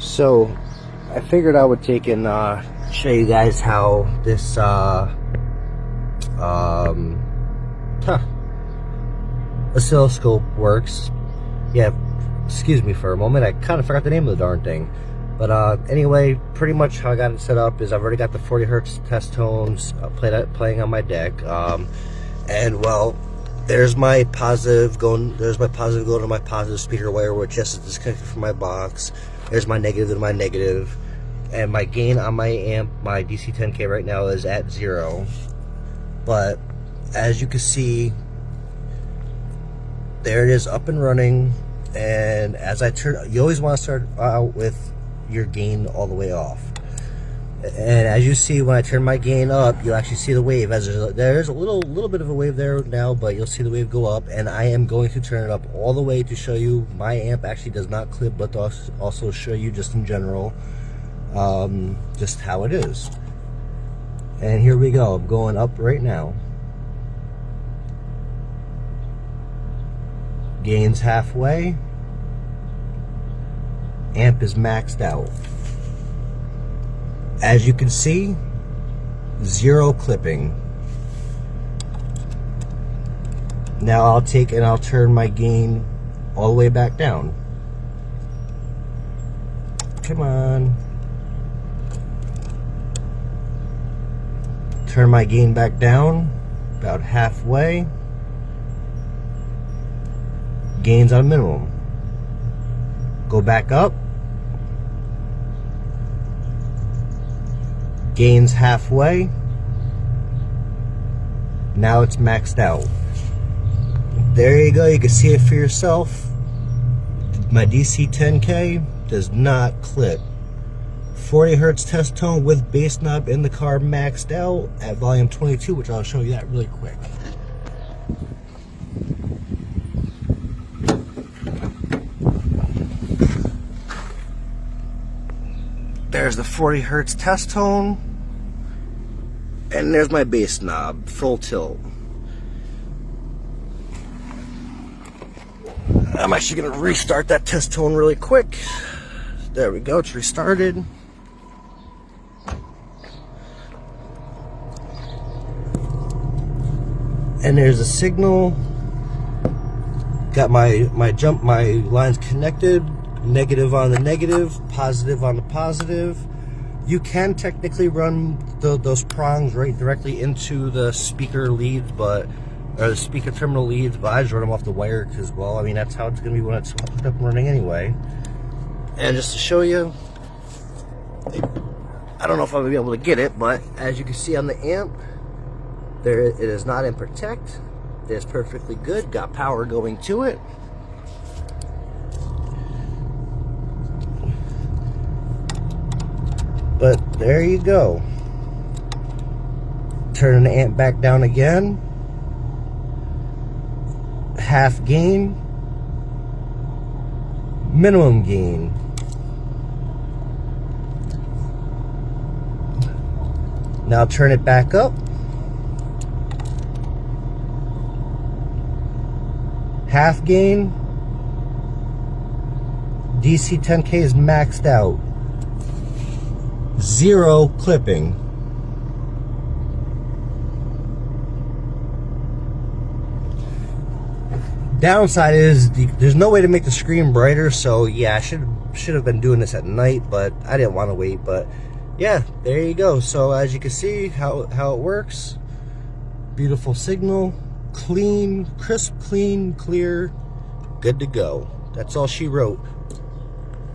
So I figured I would take and show you guys how this oscilloscope works. Yeah, excuse me for a moment, I kind of forgot the name of the darn thing. But anyway, pretty much how I got it set up is I've already got the 40 hertz test tones playing on my deck, and well, there's my positive going. There's my positive going to my positive speaker wire, which just is disconnected from my box. There's my negative to my negative, and my gain on my amp, my DC 10K right now is at 0. But as you can see, there it is, up and running. And as I turn, you always want to start out with your gain all the way off. And as you see, when I turn my gain up, you'll actually see the wave. As there's a little bit of a wave there now, but you'll see the wave go up. And I am going to turn it up all the way to show you my amp actually does not clip, but to also show you just in general, just how it is. And here we go. I'm going up right now. Gain's halfway. Amp is maxed out. As you can see, 0 clipping. Now I'll take and I'll turn my gain all the way back down. Come on. Turn my gain back down, about halfway. Gain's on minimum. Go back up. Gain's halfway. Now it's maxed out. There you go, you can see it for yourself. My DC 10K does not clip. 40 hertz test tone with bass knob in the car, maxed out at volume 22, which I'll show you that really quick. There's the 40 hertz test tone, and there's my bass knob, full tilt. I'm actually going to restart that test tone really quick. There we go, it's restarted. And there's a signal. Got my lines connected. Negative on the negative, positive on the positive. You can technically run those prongs right directly into the speaker leads, or the speaker terminal leads, but I just run them off the wire because, well, I mean, that's how it's going to be when it's hooked up and running anyway. And just to show you, I don't know if I'm going to be able to get it, but as you can see on the amp, there it is not in protect. It's perfectly good, got power going to it. But there you go. Turning the amp back down again. Half gain. Minimum gain. Now turn it back up. Half gain. DC 10K is maxed out. 0 clipping. Downside is there's no way to make the screen brighter, so yeah, I should have been doing this at night, but I didn't want to wait. But yeah, there you go. So as you can see how it works. Beautiful signal, clean, crisp, clean, clear, good to go. That's all she wrote.